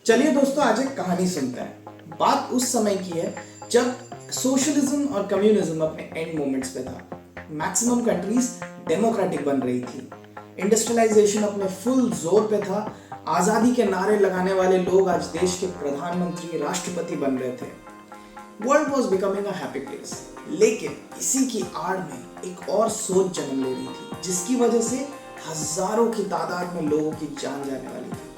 चलिए दोस्तों, आज एक कहानी सुनते हैं। बात उस समय की है जब सोशलिज्म और कम्युनिज्म अपने एंड मोमेंट्स पे था। मैक्सिमम कंट्रीज डेमोक्रेटिक बन रही थी, इंडस्ट्रियलाइजेशन अपने फुल जोर पे था, आजादी के नारे लगाने वाले लोग आज देश के प्रधानमंत्री राष्ट्रपति बन रहे थे। World was becoming a happy place. लेकिन इसी की आड़ में एक और सोच जन्म ले रही थी, जिसकी वजह से हजारों की तादाद में लोगों की जान जाने वाली थी।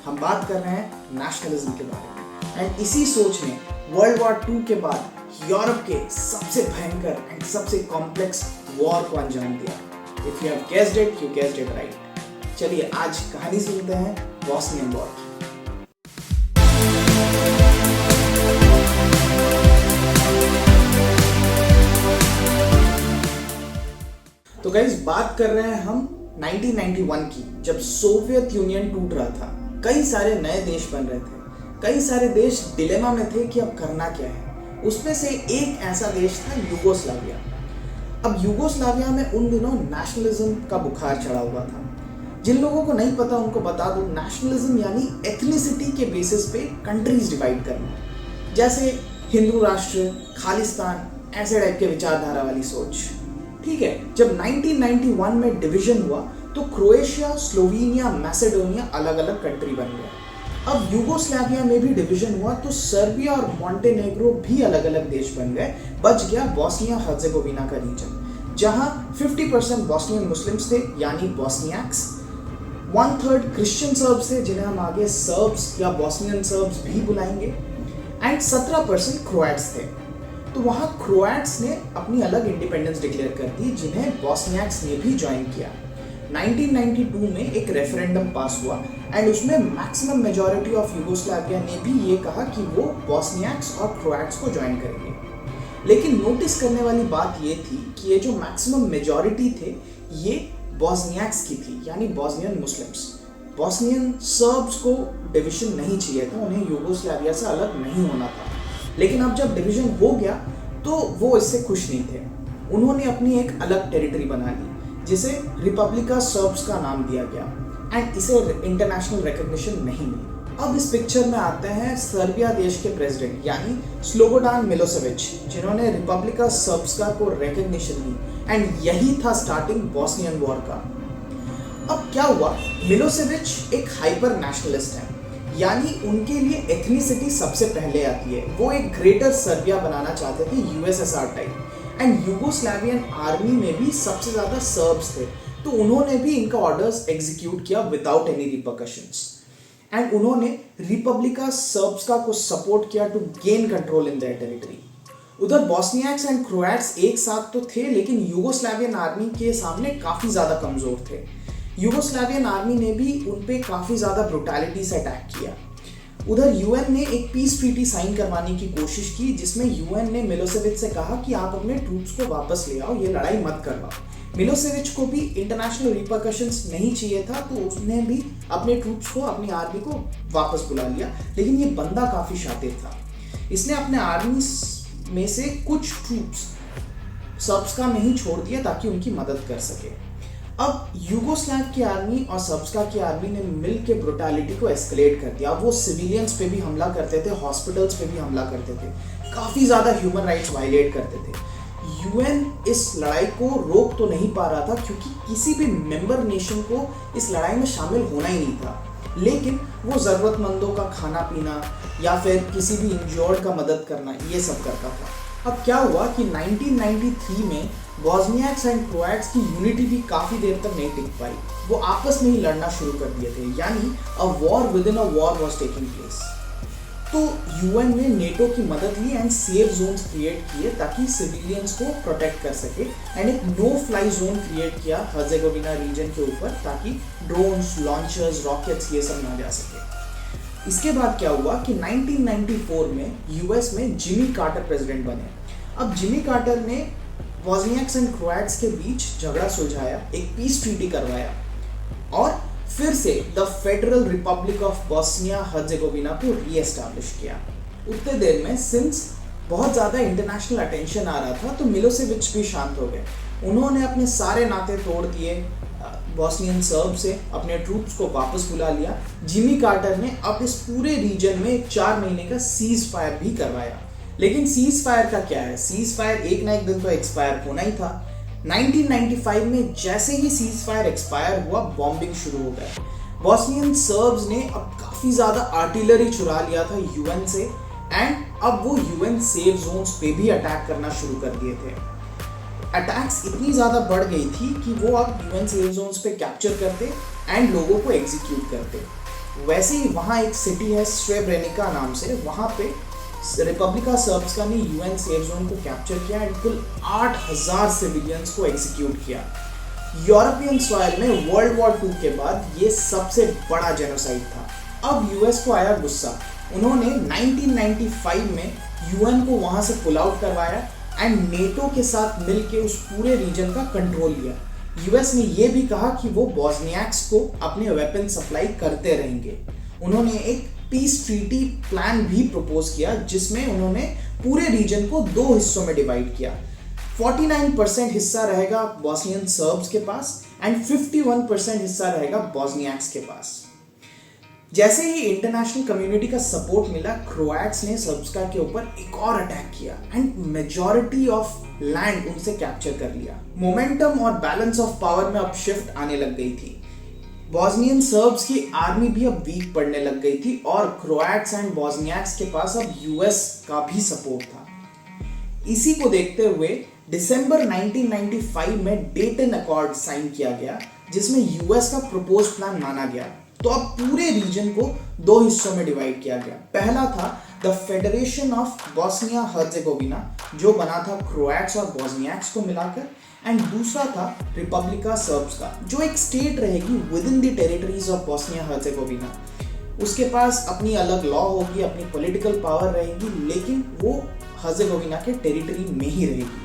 हम बात कर रहे हैं नेशनलिज्म के बारे में। एंड इसी सोच ने वर्ल्ड वॉर 2 के बाद यूरोप के सबसे भयंकर एंड सबसे कॉम्प्लेक्स वॉर को अंजाम दिया। If you have guessed it, you guessed it right. चलिए आज कहानी सुनते हैं बॉस्नियन वॉर की। तो गाइस, बात कर रहे हैं हम 1991 की, जब सोवियत यूनियन टूट रहा था। कई सारे नए देश बन रहे थे, कई सारे देश डिलेमा में थे कि अब करना क्या है। उसमें से एक ऐसा देश था यूगोस्लाविया। अब यूगोस्लाविया में उन दिनों नेशनलिज्म का बुखार चढ़ा हुआ था। जिन लोगों को नहीं पता उनको बता दूं, नेशनलिज्म यानी एथनिसिटी के बेसिस पे कंट्रीज डिवाइड करना, जैसे हिंदू राष्ट्र, खालिस्तान, ऐसे टाइप के विचारधारा वाली सोच। ठीक है, जब 1991 में डिवीजन हुआ तो क्रोएशिया, स्लोवेनिया, मैसेडोनिया अलग अलग कंट्री बन गए। अब यूगोस्लाविया में भी डिवीजन हुआ तो सर्बिया और मॉन्टेनेग्रो भी अलग अलग देश बन गए। बच गया बोस्निया हर्जेगोविना का रीजन, जहां 50% बोस्नियन मुस्लिम्स थे यानी बोस्नियाक्स, 1/3 क्रिश्चियन सर्ब्स थे जिन्हें हम आगे सर्ब्स या बोस्नियन सर्ब्स भी बुलाएंगे, एंड 17% क्रोएट्स थे। तो वहां क्रोएट्स ने अपनी अलग इंडिपेंडेंस डिक्लेयर कर दी, जिन्हें बोस्नियाक्स ने भी ज्वाइन किया। 1992 में एक रेफरेंडम पास हुआ एंड उसमें मैक्सिमम मेजॉरिटी ऑफ यूगोस्लाविया ने भी ये कहा कि वो बोस्नियाक्स और क्रोएट्स को ज्वाइन करेंगे। लेकिन नोटिस करने वाली बात ये थी कि ये जो मैक्सिमम मेजॉरिटी थे ये बोस्नियाक्स की थी, यानी बोस्नियन मुस्लिम्स। बोस्नियन सर्ब्स को डिवीजन नहीं चाहिए था, उन्हें यूगोस्लाविया से अलग नहीं होना था। लेकिन अब जब डिवीजन हो गया तो वो इससे खुश नहीं थे। उन्होंने अपनी एक अलग टेरिटरी बना ली जिसे रिपब्लिका सर्ब्स का नाम दिया गया एंड इसे इंटरनेशनल रिकॉग्निशन नहीं मिली। अब इस पिक्चर में आते हैं सर्बिया देश के प्रेसिडेंट यानी स्लोबोडान मिलोसेविच, जिन्होंने रिपब्लिका सर्ब्सका को रिकॉग्निशन दी एंड यही था स्टार्टिंग बॉस्नियन वॉर का। अब क्या हुआ, मिलोसेविच एक हाइपर नेशनलिस्ट है, यानी उनके लिए एथनिसिटी सबसे पहले आती है। वो एक ग्रेटर सर्बिया बनाना चाहते थे, यूएसएसआर टाइप, एंड यूगोस्लावियन आर्मी में भी सबसे ज्यादा सर्ब्स थे, तो उन्होंने भी इनका ऑर्डर्स एग्जीक्यूट किया विदाउट एनी रिपरकशंस। एंड उन्होंने रिपब्लिका सर्ब्सका को सपोर्ट किया to gain control in their territory. उधर बोस्नियाक्स एंड क्रोएट्स एक साथ तो थे, लेकिन यूगोस्लावियन आर्मी के सामने काफी ज्यादा कमजोर थे। यूगोस्लावियन आर्मी ने भी उन पे काफी ज्यादा ब्रुटैलिटी से अटैक किया। उधर यूएन ने एक पीस ट्रीटी साइन करवाने की कोशिश की, जिसमें यूएन ने मिलोसेविच से कहा कि आप अपने ट्रूप्स को वापस ले आओ, ये लड़ाई मत करवाओ। मिलोसेविच को भी इंटरनेशनल रिपरकशंस नहीं चाहिए था, तो उसने भी अपने ट्रूप्स को, अपनी आर्मी को वापस बुला लिया। लेकिन ये बंदा काफी शातिर था, इसने अपने आर्मी में से कुछ ट्रूप्स सर्ब्सका में ही छोड़ दिया ताकि उनकी मदद कर सके। अब यूगोस्लाव की आर्मी और सर्ब्सका की आर्मी ने मिलकर ब्रुटैलिटी को एस्केलेट कर दिया। वो सिविलियंस पे भी हमला करते थे, हॉस्पिटल्स पे भी हमला करते थे, काफी ज्यादा ह्यूमन राइट्स वायलेट करते थे। यूएन इस लड़ाई को रोक तो नहीं पा रहा था, क्योंकि किसी भी मेंबर नेशन को इस लड़ाई में शामिल होना ही नहीं था। लेकिन वो जरूरतमंदों का खाना पीना या फिर किसी भी इंजर्ड का मदद करना, ये सब करता था। अब क्या हुआ कि 1993 में बोस्नियाक्स एंड क्रोएट्स की यूनिटी भी काफी देर तक नहीं टिक पाई। वो आपस में ही लड़ना शुरू कर दिए थे, यानी a war with in a war was taking place. तो यूएन ने नेटो की मदद ली एंड सेफ जोन्स क्रिएट किए ताकि सिविलियंस को प्रोटेक्ट कर सके, एंड एक नो फ्लाई जोन क्रिएट किया हर्जेगोविना रीजन के ऊपर, ताकि ड्रोन्स, लॉन्चर्स, रॉकेट्स ये सब ना जा सके। इसके बाद क्या हुआ कि 1994 में यूएस में जिमी कार्टर प्रेसिडेंट बने। अब जिमी कार्टर ने बोस्नियाक्स एंड क्रोएट्स के बीच झगड़ा सुलझाया, एक पीस ट्रीटी करवाया और फिर से the federal Republic of Bosnia Herzegovina को रीएस्टैब्लिश किया। उतने देर में सिंस बहुत ज़्यादा इंटरनेशनल अटेंशन आ रहा था तो मिलोसेविच भी शांत हो गए। उन्होंने अपने सारे नाते तोड़ दिए बॉस्नियन सर्ब से अपने ट्रूप्स को वापस बुला लिया। जिमी कार्टर ने अब इस पूरे रीजन में एक 4 महीने का सीज फायर भी करवाया। लेकिन सीज फायर का क्या है, सीज फायर एक ना एक दिन तो एक्सपायर होना ही था। 1995 में जैसे ही सीज फायर एक्सपायर हुआ, बॉम्बिंग शुरू हो गया। बॉस्नियन सर्ब्स ने अब काफी ज्यादा आर्टिलरी चुरा लिया था यूएन से, एंड अब वो यूएन सेफ जोन्स पे भी अटैक करना शुरू कर दिए थे। अटैक्स इतनी ज्यादा बढ़ गई थी कि वो अब यूएन सेफ जोन्स पे कैप्चर करते एंड लोगों को एग्जीक्यूट करते। वैसे ही वहाँ एक सिटी है स्रेब्रेनिका नाम से, वहाँ पे रिपब्लिका सर्ब्सका ने यूएन सेफ जोन को कैप्चर किया एंड कुल 8000 सिविलियंस को एग्जीक्यूट किया। यूरोपियन सॉइल में वर्ल्ड वॉर 2 के बाद ये सबसे बड़ा जेनोसाइड था। अब यूएस को आया गुस्सा। उन्होंने 1995 में यूएन को वहां से पुल आउट करवाया एंड नेटो के साथ मिलकर उस पूरे रीजन का कंट्रोल लिया। यूएस ने यह भी कहा कि वो बॉस्नियाक्स को अपने वेपन सप्लाई करते रहेंगे। उन्होंने एक पीस ट्रीटी प्लान भी प्रपोज किया, जिसमें उन्होंने पूरे रीजन को 2 हिस्सों में डिवाइड किया। 49% हिस्सा रहेगा बॉस्नियन सर्ब्स के पास एंड 51% हिस्सा रहेगा बॉस्नियाक्स के पास। जैसे ही इंटरनेशनल कम्युनिटी का सपोर्ट मिला, क्रोएट्स ने सर्ब्सका के ऊपर एक और अटैक किया एंड मेजॉरिटी ऑफ लैंड उनसे कैप्चर कर लिया। मोमेंटम और बैलेंस ऑफ पावर में अब शिफ्ट आने लग गई थी। बॉस्नियन सर्ब्स की आर्मी भी अब वीक पड़ने लग गई थी और क्रोएट्स एंड बॉस्नियाक्स के पास अब यूएस का भी सपोर्ट था। इसी को देखते हुए दिसंबर 1995 में डेटन अकॉर्ड साइन किया गया, जिसमें यूएस का प्रपोज प्लान माना गया। तो अब पूरे रीजन को 2 हिस्सों में डिवाइड किया गया। पहला था the federation of Bosnia Herzegovina, जो बना था क्रोएट्स और बॉस्नियाक्स को मिलाकर, एंड दूसरा था रिपब्लिका सर्ब्स का, जो एक स्टेट रहेगी with in the territories of Bosnia Herzegovina. उसके पास अपनी अलग लॉ होगी, अपनी पॉलिटिकल पावर रहेगी, लेकिन वो हर्जेगोविना के टेरिटरी में ही रहेगी।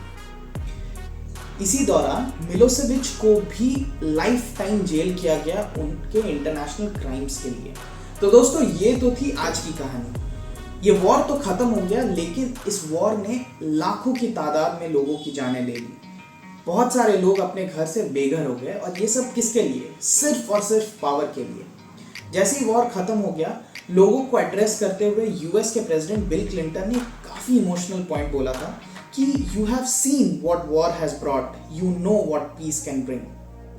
इसी दौरान मिलोसेविच को भी लाइफ टाइम जेल किया गया उनके इंटरनेशनल क्राइम्स के लिए। तो दोस्तों, ये तो थी आज की कहानी। ये वॉर तो खत्म हो गया, लेकिन इस वॉर ने लाखों की तादाद में लोगों की जानें ले ली। बहुत सारे लोग अपने घर से बेघर हो गए, और ये सब किसके लिए? सिर्फ और सिर्फ पावर के लिए। जैसे ही वॉर खत्म हो गया, लोगों को एड्रेस करते हुए यूएस के प्रेसिडेंट बिल क्लिंटन ने काफी इमोशनल पॉइंट बोला था कि you have seen what war has brought, you know what peace can bring.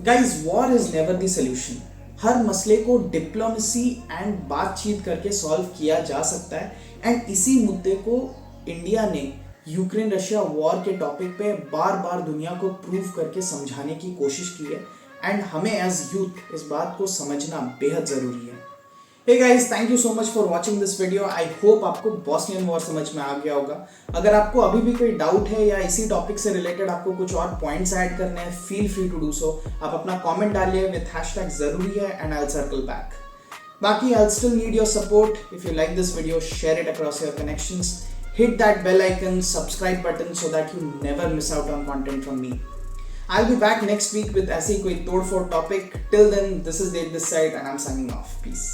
Guys, war is never the solution. हर मसले को डिप्लोमेसी एंड बातचीत करके सॉल्व किया जा सकता है, एंड इसी मुद्दे को इंडिया ने यूक्रेन रशिया वॉर के टॉपिक पे बार बार दुनिया को प्रूव करके समझाने की कोशिश की है, एंड हमें एज यूथ इस बात को समझना बेहद जरूरी है। Hey guys, thank you so much for watching this video. I hope आपको बॉस्नियन वॉर समझ में आ गया होगा। अगर आपको अभी भी कोई डाउट है या इसी टॉपिक से रिलेटेड आपको कुछ और पॉइंट्स ऐड करने हैं, feel free to do so. आप अपना कमेंट डालिए विथ हैशटैग जरूरी है and I will circle back. बाकी I still need your support. If you like this video, share it across your connections, hit that bell icon, subscribe button so that you never miss out on content from me. I'll be back next week with ऐसे ही कोई तोड़ फोड़ topic. Till then, this is Dave this side and I'm signing off. Peace.